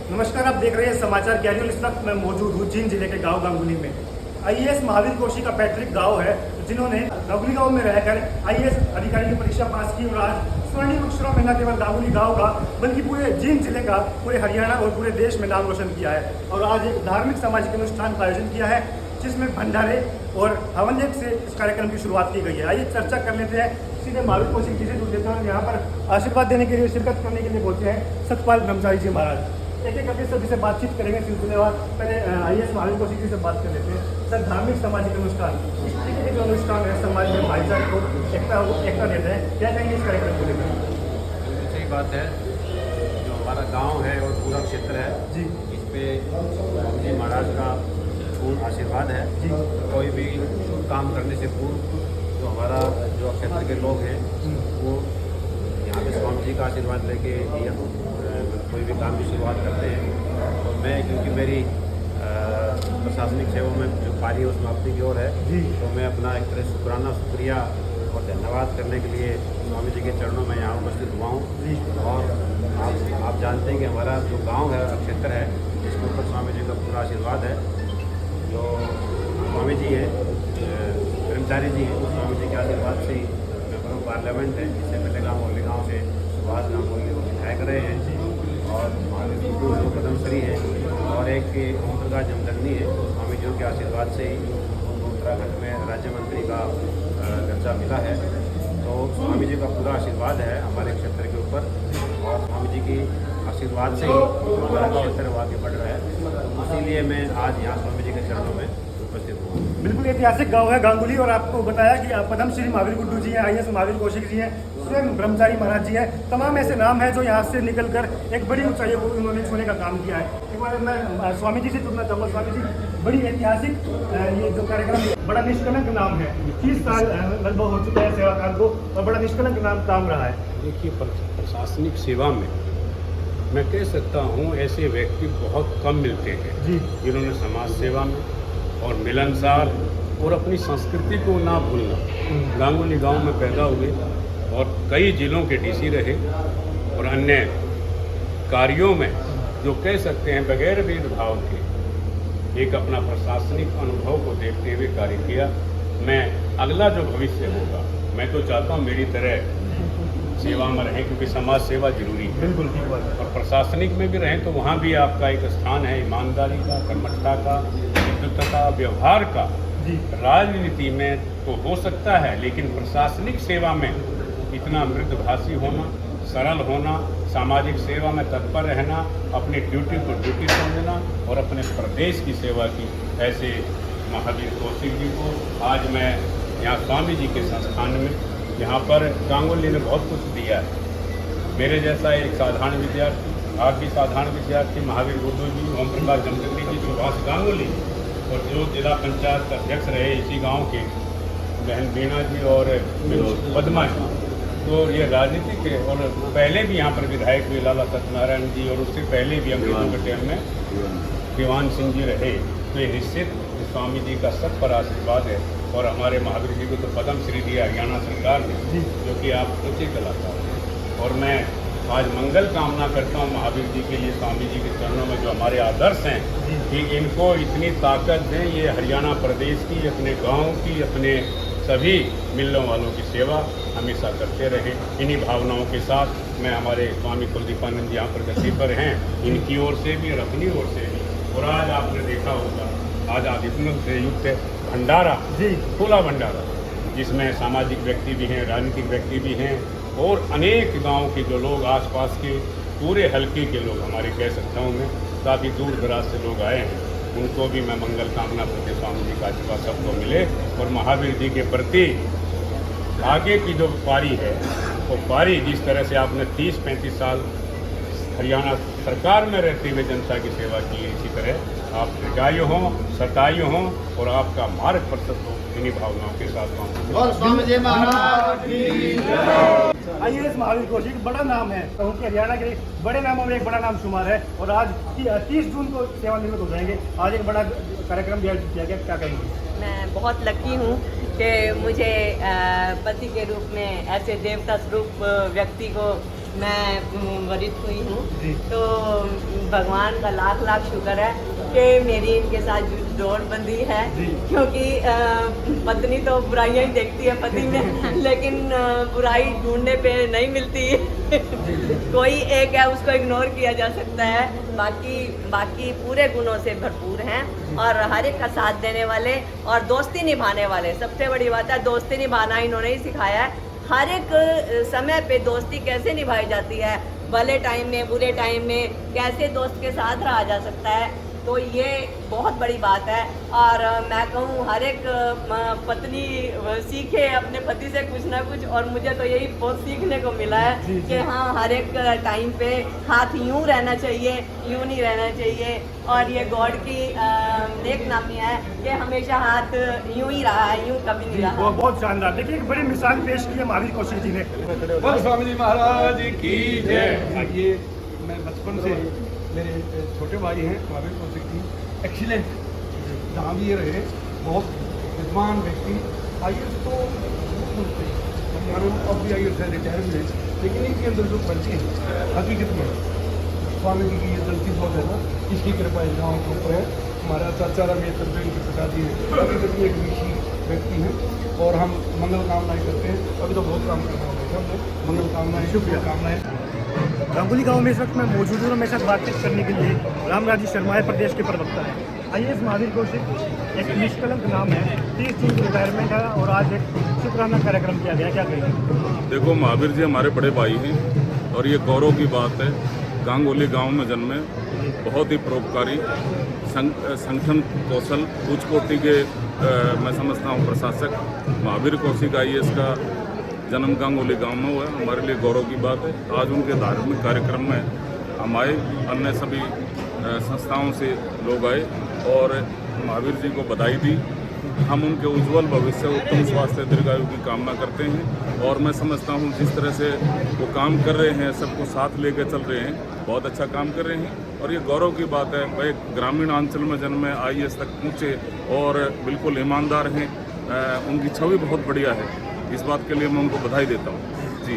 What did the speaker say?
नमस्कार, आप देख रहे हैं समाचार कैजुअल। इस वक्त मैं मौजूद हूँ जींद जिले के गांव गांगुली में। आईएएस महावीर कौशिक का पैतृक गांव है, जिन्होंने गांगुली गांव में रहकर आईएएस अधिकारी की परीक्षा पास की और आज स्वर्णिम अक्षरों में न केवल गांगुली गांव का बल्कि पूरे जींद जिले का, पूरे हरियाणा और पूरे देश में नाम रोशन किया है। और आज एक धार्मिक सामाजिक अनुष्ठान का आयोजन किया है, जिसमें भंडारे और हवन यज्ञ से इस कार्यक्रम की शुरुआत की गई है। आइए चर्चा कर लेते हैं, सीधे महावीर कौशिक जी से जुड़ लेते हैं और यहाँ पर आशीर्वाद देने के लिए, शिरकत करने के लिए पहुंचे हैं सतपाल ब्रह्मचारी जी महाराज। एक एक करके सभी से बातचीत करेंगे सिलसिलेवार। पहले आईएएस महावीर कौशिक जी से बात कर लेते हैं। सर, धार्मिक सामाजिक अनुष्ठान, इस तरीके के जो अनुष्ठान है समाज में भाईचारे को एकता देते हैं, क्या कहेंगे इस कार्यक्रम को लेकर? सही बात है। जो हमारा गांव है और पूरा क्षेत्र है जी, इस पे जी महाराज का पूर्ण आशीर्वाद है जी, कोई भी शुभ काम करने से पूर्व जो हमारा जो क्षेत्र के लोग हैं वो यहाँ पे स्वामी जी का आशीर्वाद लेके कोई भी काम की शुरुआत करते हैं। तो मैं, क्योंकि मेरी प्रशासनिक सेवा में जो कार्य है उसमें अपनी की ओर है, तो मैं अपना एक तरह शुक्रिया और धन्यवाद करने के लिए स्वामी जी के चरणों में यहाँ उपस्थित हुआ हूँ। और आप जानते हैं कि हमारा जो गांव है, क्षेत्र है, इसके ऊपर स्वामी जी का पूरा आशीर्वाद है। जो स्वामी जी हैं, ब्रह्मचारी जी हैं, स्वामी जी के आशीर्वाद से ही मेंबर ऑफ पार्लियामेंट है। इससे पहले गांगुली गाँव से सुभाष गांगुली विधायक रहे हैं और महावीर गुड्डू जो पद्मश्री है और एक ओमप्रकाश जमदग्नि है। स्वामी जी के आशीर्वाद से ही उत्तराखंड में राज्य मंत्री का दर्जा मिला है। तो स्वामी जी का पूरा आशीर्वाद है हमारे क्षेत्र के ऊपर और स्वामी जी की आशीर्वाद से ही हमारा क्षेत्र आगे बढ़ रहा है। इसीलिए मैं आज यहाँ स्वामी जी के चरणों में उपस्थित हूँ। बिल्कुल ऐतिहासिक गांव है गांगुली, और आपको बताया कि पद्मश्री महावीर गुड्डू जी हैं, आईएएस महावीर कौशिक जी हैं, स्वयं ब्रह्मचारी महाराज जी हैं। तमाम ऐसे नाम हैं जो यहाँ से निकलकर एक बड़ी ऊंचाइयों को उन्होंने छूने का काम किया है। एक बार मैं स्वामी जी से जुड़ना चाहूँगा। स्वामी जी, बड़ी ऐतिहासिक ये जो कार्यक्रम, बड़ा निष्कलंक नाम है। 30 साल लगभग हो चुके हैं सेवा काल को और बड़ा निष्कलंक नाम काम रहा है। देखिए, प्रशासनिक सेवा में मैं कह सकता हूँ ऐसे व्यक्ति बहुत कम मिलते हैं जी, जिन्होंने समाज सेवा में और मिलनसार और अपनी संस्कृति को ना भूलना। गांगुली गांव में पैदा हुए और कई जिलों के डीसी रहे और अन्य कार्यों में जो कह सकते हैं बगैर भेदभाव के एक अपना प्रशासनिक अनुभव को देखते हुए कार्य किया। मैं अगला जो भविष्य होगा, मैं तो चाहता हूँ मेरी तरह सेवा में रहें, क्योंकि समाज सेवा जरूरी है। बिल्कुल ठीक बात है। और प्रशासनिक में भी रहें तो वहाँ भी आपका एक स्थान है ईमानदारी का, कर्मठता का, विद्युतता, व्यवहार का। जी, राजनीति में तो हो सकता है, लेकिन प्रशासनिक सेवा में इतना मृदभाषी होना, सरल होना, सामाजिक सेवा में तत्पर रहना, अपनी ड्यूटी को ड्यूटी समझना और अपने प्रदेश की सेवा की, ऐसे महावीर कौशिक जी को आज मैं यहाँ स्वामी जी के संस्थान में, यहाँ पर गांगुली ने बहुत कुछ दिया है। मेरे जैसा एक साधारण विद्यार्थी, आप भी साधारण विद्यार्थी, महावीर गुड्डू जी, ओम प्रकाश जमदग्नि जी, सुभाष गांगुली और जो जिला पंचायत अध्यक्ष रहे इसी गांव के बहन बीना जी और पद्मा जी, तो ये राजनीतिक है। और पहले भी यहाँ पर विधायक भी लाला सत्यनारायण जी और उससे पहले भी अंग्रेजों के टाइम में दीवान सिंह जी रहे। तो ये निश्चित स्वामी जी का सब पर आशीर्वाद है। और हमारे महावीर जी को तो पद्मश्री दिया हरियाणा सरकार ने, जो कि आप ऊँचे कलाकार हैं। और मैं आज मंगल कामना करता हूँ महावीर जी के लिए, स्वामी जी के चरणों में जो हमारे आदर्श हैं कि इनको इतनी ताकत दें, ये हरियाणा प्रदेश की, अपने गांव की, अपने सभी मिलने वालों की सेवा हमेशा करते रहें। इन्हीं भावनाओं के साथ मैं हमारे स्वामी कुलदीपानंद जी यहाँ पर गति पर हैं, इनकी ओर से भी और अपनी ओर से भी। और आज आपने देखा होगा, आज आदित्य से युक्त भंडारा जी, खुला भंडारा, जिसमें सामाजिक व्यक्ति भी हैं, राजनीतिक व्यक्ति भी हैं और अनेक गांव के जो लोग, आसपास के पूरे हलके के लोग, हमारे कह सकता हूँ मैं, काफ़ी दूर दराज से लोग आए हैं। उनको भी मैं मंगल कामना करते स्वामी जी का आशीर्वाद सबको मिले। और महावीर जी के प्रति आगे की जो पारी है, वो पारी जिस तरह से आपने 30-35 साल हरियाणा सरकार में रहते हुए जनता की सेवा की है, इसी तरह आप दीर्घायु हों, शतायु हों और आपका मार्ग प्रशस्त हो। इन्हीं भावनाओं के साथ आईएएस महावीर कौशिक बड़ा नाम है, तो उनके हरियाणा के बड़े नामों में एक बड़ा नाम शुमार है। और आज 30 जून को सेवानिवृत्त हो जाएंगे। आज एक बड़ा कार्यक्रम भी आयोजित किया गया, क्या कहेंगे? मैं बहुत लकी हूँ कि मुझे पति के रूप में ऐसे देवता स्वरूप व्यक्ति को मैं वरिष्ठ हुई हूँ। जी। तो भगवान का लाख लाख शुक्र है कि मेरी इनके साथ जोड़बंदी है, जी। क्योंकि पत्नी तो बुराइयां ही देखती है पति में, लेकिन बुराई ढूंढने पे नहीं मिलती कोई एक है उसको इग्नोर किया जा सकता है, बाकी पूरे गुणों से भरपूर हैं और हर एक का साथ देने वाले और दोस्ती निभाने वाले। सबसे बड़ी बात है दोस्ती निभाना इन्होंने ही सिखाया है। हर एक समय पे दोस्ती कैसे निभाई जाती है, भले टाइम में बुरे टाइम में कैसे दोस्त के साथ रहा जा सकता है, तो ये बहुत बड़ी बात है। और मैं कहूँ हर एक पत्नी सीखे अपने पति से कुछ ना कुछ, और मुझे तो यही बहुत सीखने को मिला है कि हाँ हर एक टाइम पे हाथ यूं रहना चाहिए, यूं नहीं रहना चाहिए। और ये गॉड की नेक नामी है कि हमेशा हाथ यूं ही रहा है, यूं कभी नहीं रहा। बहुत शानदार। देखिए एक बड़ी मिसाल पेश की है महावीर कौशिक जी ने। बोल स्वामी जी महाराज की जय। ये मैं बचपन से मेरे छोटे भाई हैं महावीर कौशिक जी, एक्सीलेंट, जहाँ भी ये रहे बहुत विद्वान व्यक्ति। IAS तो हमारे अब भी IAS है, रिटायर हुए, लेकिन इनके अंदर जो क्वालिटी है हकीकत में स्वामी जी की ये गलती बहुत है ना, इसकी कृपा इन गाँव के ऊपर है। हमारा चाचा रमेश चंद्र इनके पिताजी हैं, हकीकत में एक ऋषि व्यक्ति हैं और हम मंगल कामनाएं करते हैं। अभी तो बहुत काम करना होगा, मंगल कामनाएं, शुभकामनाएं। गांगुली गांव में इस वक्त मैं मौजूद हूँ। मेरे साथ बातचीत करने के लिए रामराजी शर्मा है, प्रदेश के प्रवक्ता है। IAS महावीर कौशिक एक निष्कलंक नाम है, 30 जून को रिटायरमेंट है और आज एक शुक्राना कार्यक्रम किया गया, क्या कहेंगे? देखो, महावीर जी हमारे बड़े भाई हैं और ये गौरव की बात है। गांगुली गांव में जन्मे, बहुत ही परोपकारी, संगठन कौशल उच्च कोटि के मैं समझता हूँ प्रशासक महावीर कौशिक IAS का जन्म गांगुली गांव में हुआ। हमारे लिए गौरव की बात है। आज उनके धार्मिक कार्यक्रम में हम आए, अन्य सभी संस्थाओं से लोग आए और महावीर जी को बधाई दी। हम उनके उज्जवल भविष्य, उत्तम स्वास्थ्य, दीर्घायु की कामना करते हैं और मैं समझता हूँ जिस तरह से वो काम कर रहे हैं, सबको साथ लेकर चल रहे हैं, बहुत अच्छा काम कर रहे हैं और ये गौरव की बात है। वह ग्रामीण अंचल में जन्मे, IAS तक पहुँचे और बिल्कुल ईमानदार हैं। उनकी छवि बहुत बढ़िया है। इस बात के लिए मैं उनको बधाई देता हूँ जी।